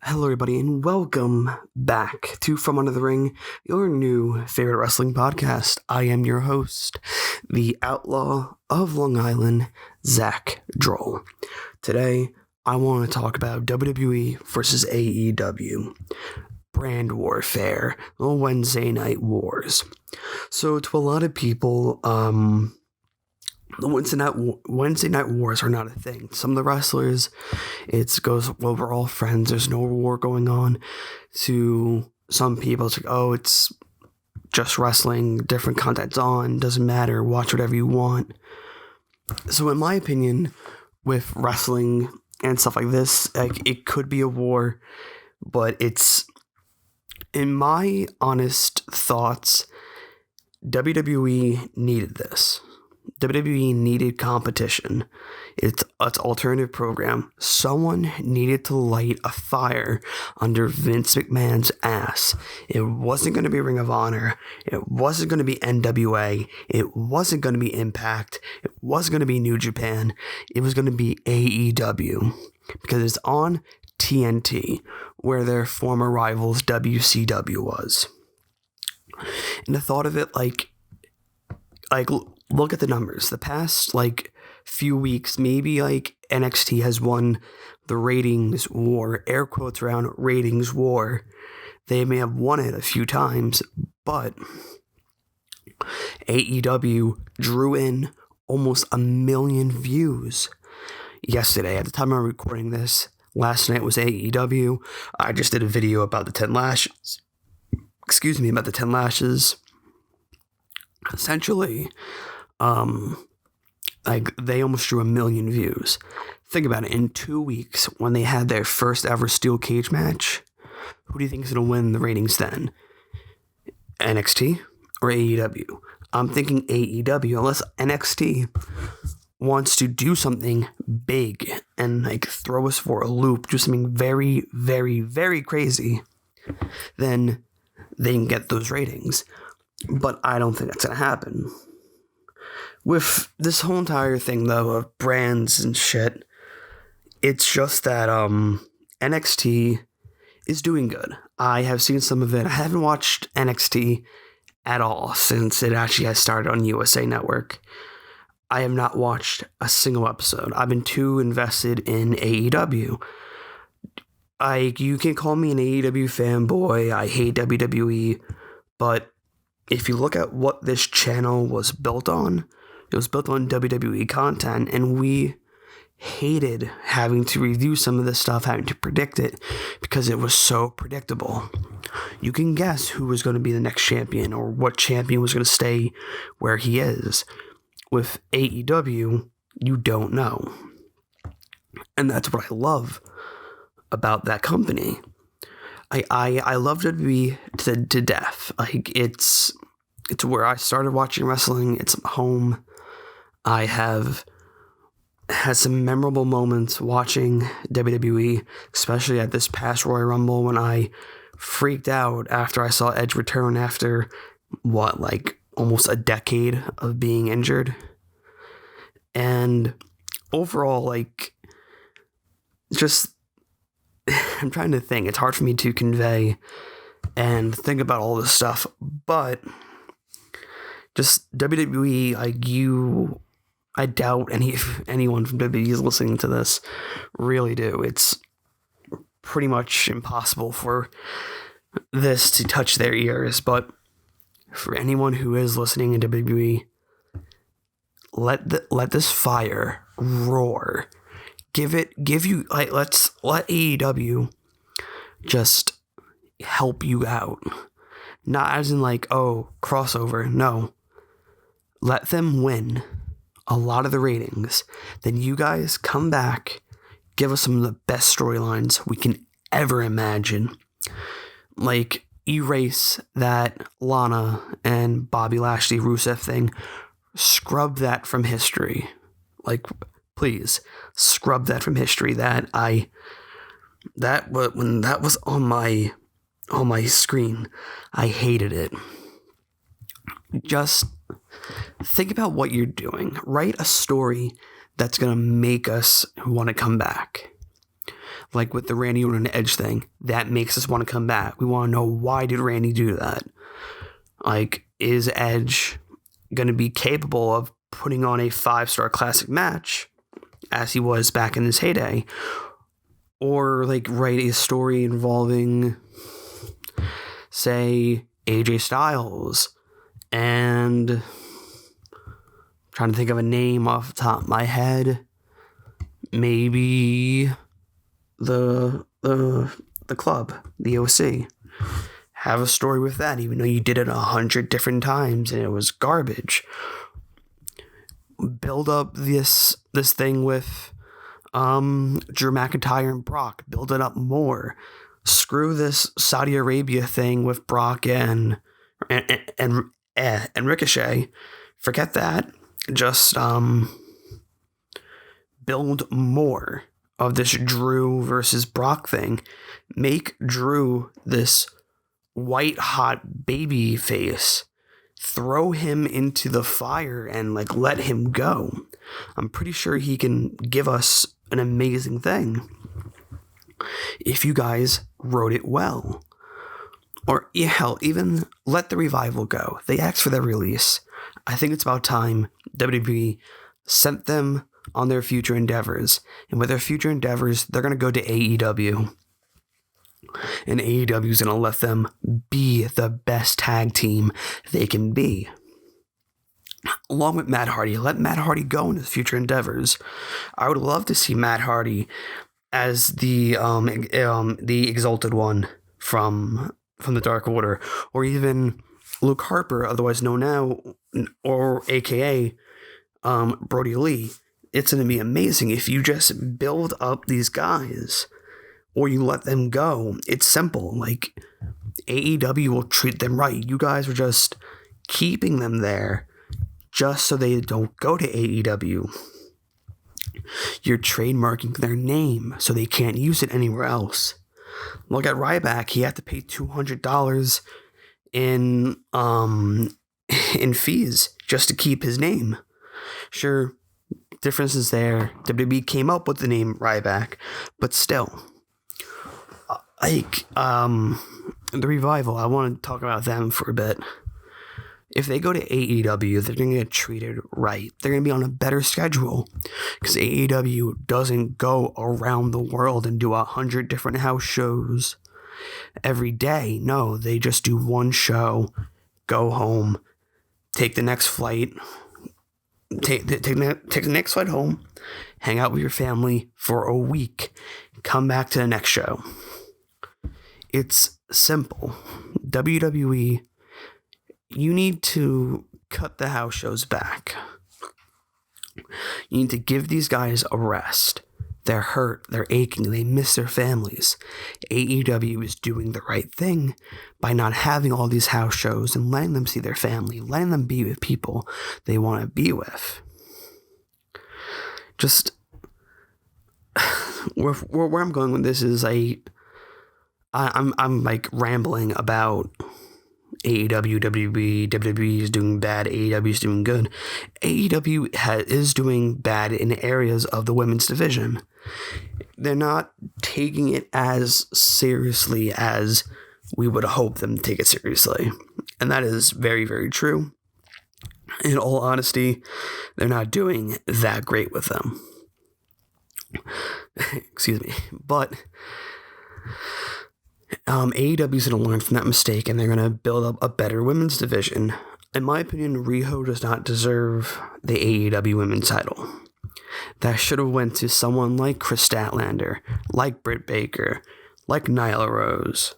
Hello, everybody, and welcome back to From Under the Ring, your new favorite wrestling podcast. I am your host, the Outlaw of Long Island, Zach Droll. Today, I want to talk about WWE versus AEW, brand warfare, the Wednesday Night Wars. So, to a lot of people, the Wednesday night wars are not a thing. Some of the wrestlers, it goes, well, we're all friends, there's no war going on. To some people, it's like, oh, it's just wrestling, different content's on, doesn't matter, watch whatever you want. So in my opinion, with wrestling and stuff like this, like, it could be a war, but it's, in my honest thoughts, WWE needed this. WWE needed competition. It's alternative program. Someone needed to light a fire under Vince McMahon's ass. It wasn't going to be Ring of Honor. It wasn't going to be NWA. It wasn't going to be Impact. It wasn't going to be New Japan. It was going to be AEW because it's on TNT, where their former rivals WCW was. And the thought of it, like. Look at the numbers. The past, few weeks, maybe, NXT has won the ratings war, air quotes around ratings war. They may have won it a few times, but AEW drew in almost 1 million views yesterday. At the time I'm recording this, last night was AEW. I just did a video about the 10 lashes. About the 10 lashes. Essentially, they almost drew 1 million views. Think about it. In 2 weeks, when they had their first ever steel cage match, who do you think is going to win the ratings then? NXT or AEW? I'm thinking AEW, unless NXT wants to do something big and throw us for a loop, do something very, very, very crazy, then they can get those ratings. But I don't think that's going to happen. With this whole entire thing, though, of brands and shit, it's just that NXT is doing good. I have seen some of it. I haven't watched NXT at all since it actually has started on USA Network. I have not watched a single episode. I've been too invested in AEW. You can call me an AEW fanboy. I hate WWE, but if you look at what this channel was built on, it was built on WWE content, and we hated having to review some of this stuff, having to predict it, because it was so predictable. You can guess who was going to be the next champion, or what champion was going to stay where he is. With AEW, you don't know. And that's what I love about that company. I love WWE to death. It's where I started watching wrestling. It's home. I have had some memorable moments watching WWE, especially at this past Royal Rumble when I freaked out after I saw Edge return after, almost a decade of being injured. And overall, just, I'm trying to think. It's hard for me to convey and think about all this stuff, but just WWE, I doubt anyone from WWE is listening to this. Really do. It's pretty much impossible for this to touch their ears, but for anyone who is listening in WWE, let this fire roar. Let's let AEW just help you out. Not as in crossover. No. Let them win a lot of the ratings. Then you guys come back, give us some of the best storylines we can ever imagine. Erase that Lana and Bobby Lashley Rusev thing. Scrub that from history. Please scrub that from history. When that was on my screen, I hated it. Just think about what you're doing. Write a story that's going to make us want to come back. like with the Randy Orton and Edge thing, that makes us want to come back. We want to know, why did Randy do that? Like, is Edge going to be capable of putting on a 5-star classic match as he was back in his heyday? Or like write a story involving, say, AJ Styles and I'm trying to think of a name off the top of my head. Maybe the club, the OC. Have a story with that, even though you did it 100 different times and it was garbage. Build up this thing with Drew McIntyre and Brock. Build it up more. Screw this Saudi Arabia thing with Brock and Ricochet. Forget that. Just build more of this Drew versus Brock thing. Make Drew this white hot baby face. Throw him into the fire and like let him go. I'm pretty sure he can give us an amazing thing if you guys wrote it well. Or hell, even let the Revival go. They asked for their release. I think it's about time WWE sent them on their future endeavors. And with their future endeavors, they're going to go to AEW. And AEW is going to let them be the best tag team they can be. Along with Matt Hardy, let Matt Hardy go in his future endeavors. I would love to see Matt Hardy as the Exalted One from the Dark Order, or even Luke Harper, otherwise known now, or AKA Brody Lee. It's going to be amazing if you just build up these guys, or you let them go. It's simple. Like, AEW will treat them right. You guys are just keeping them there just so they don't go to AEW. You're trademarking their name so they can't use it anywhere else. Look at Ryback. He had to pay $200 in fees just to keep his name. Sure, differences there. WWE came up with the name Ryback, but still, like the Revival. I want to talk about them for a bit. If they go to AEW, they're going to get treated right. They're going to be on a better schedule because AEW doesn't go around the world and do 100 different house shows every day. No, they just do one show, go home, take the next flight, take the next flight home, hang out with your family for a week, come back to the next show. It's simple. WWE, you need to cut the house shows back. You need to give these guys a rest. They're hurt, they're aching, they miss their families. AEW is doing the right thing by not having all these house shows and letting them see their family, letting them be with people they want to be with. Just where I'm going with this is I'm like rambling about AEW, WWE is doing bad, AEW is doing good. AEW is doing bad in areas of the women's division. They're not taking it as seriously as we would hope them to take it seriously. And that is very, very true. In all honesty, they're not doing that great with them. Excuse me. But AEW is going to learn from that mistake, and they're going to build up a better women's division. In my opinion, Riho does not deserve the AEW women's title. That should have went to someone like Chris Statlander, like Britt Baker, like Nyla Rose.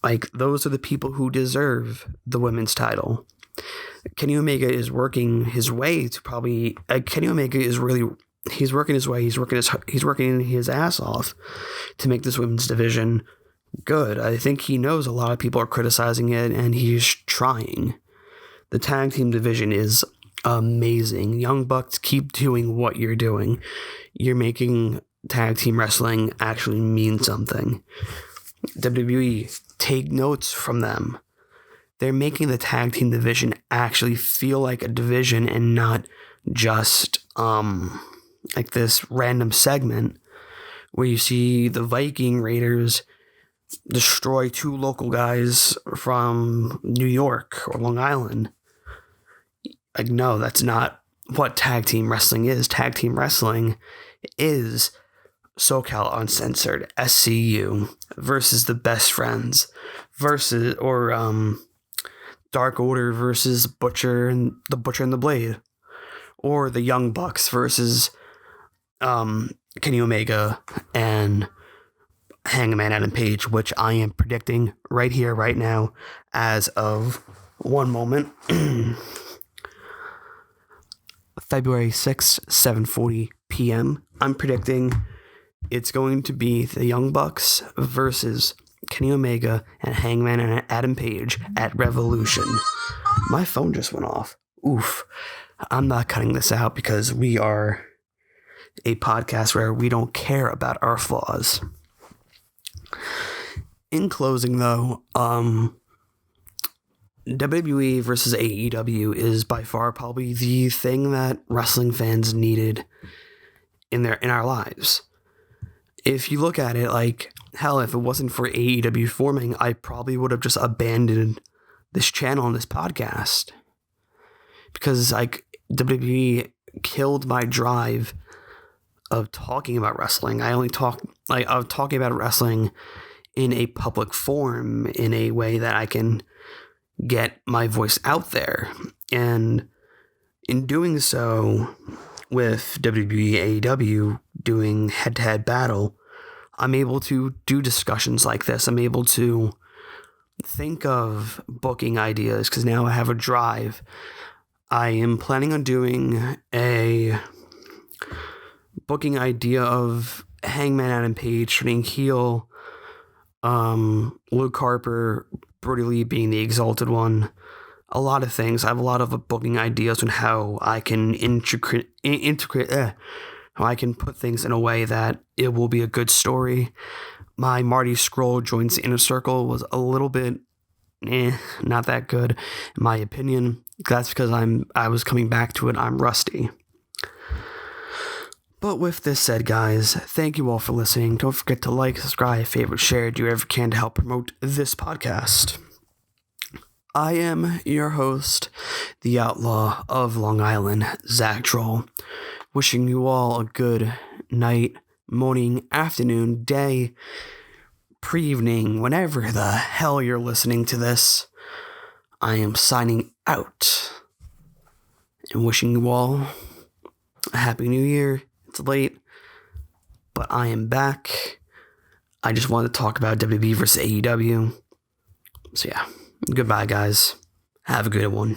Like, those are the people who deserve the women's title. Kenny Omega is working his way to probably... Kenny Omega is really... He's working his way. He's working his ass off to make this women's division good. I think he knows a lot of people are criticizing it, and he's trying. The tag team division is amazing. Young Bucks, keep doing what you're doing. You're making tag team wrestling actually mean something. WWE, take notes from them. They're making the tag team division actually feel like a division and not just like this random segment where you see the Viking Raiders destroy two local guys from New York or Long Island. Like, no, that's not what tag team wrestling is. Tag team wrestling is SoCal Uncensored, SCU, versus the Best Friends, versus, or Dark Order versus Butcher and the Blade, or the Young Bucks versus Kenny Omega and Hangman Adam Page, which I am predicting right here, right now, as of one moment. February 6th, 7:40 p.m. I'm predicting it's going to be the Young Bucks versus Kenny Omega and Hangman and Adam Page at Revolution. My phone just went off. Oof. I'm not cutting this out because we are a podcast where we don't care about our flaws. In closing, though, WWE versus AEW is by far probably the thing that wrestling fans needed in our lives. If you look at it, like, hell, if it wasn't for AEW forming, I probably would have just abandoned this channel and this podcast. Because, like, WWE killed my drive of talking about wrestling. I'm talking about wrestling in a public forum, in a way that I can get my voice out there. And in doing so, with WWE, AEW doing head-to-head battle, I'm able to do discussions like this. I'm able to think of booking ideas because now I have a drive. I am planning on doing a booking idea of Hangman Adam Page turning heel, Luke Harper, Brody Lee being the Exalted One. A lot of things. I have a lot of booking ideas on how I can how I can put things in a way that it will be a good story. My Marty Scurll joins the Inner Circle was a little bit not that good, in my opinion. That's because I was coming back to it. I'm rusty. But with this said, guys, thank you all for listening. Don't forget to like, subscribe, favorite, share, do whatever you can to help promote this podcast. I am your host, the Outlaw of Long Island, Zach Troll, wishing you all a good night, morning, afternoon, day, pre-evening, whenever the hell you're listening to this. I am signing out and wishing you all a happy new year. It's late, but I am back. I just wanted to talk about WWE versus AEW. So yeah, goodbye, guys. Have a good one.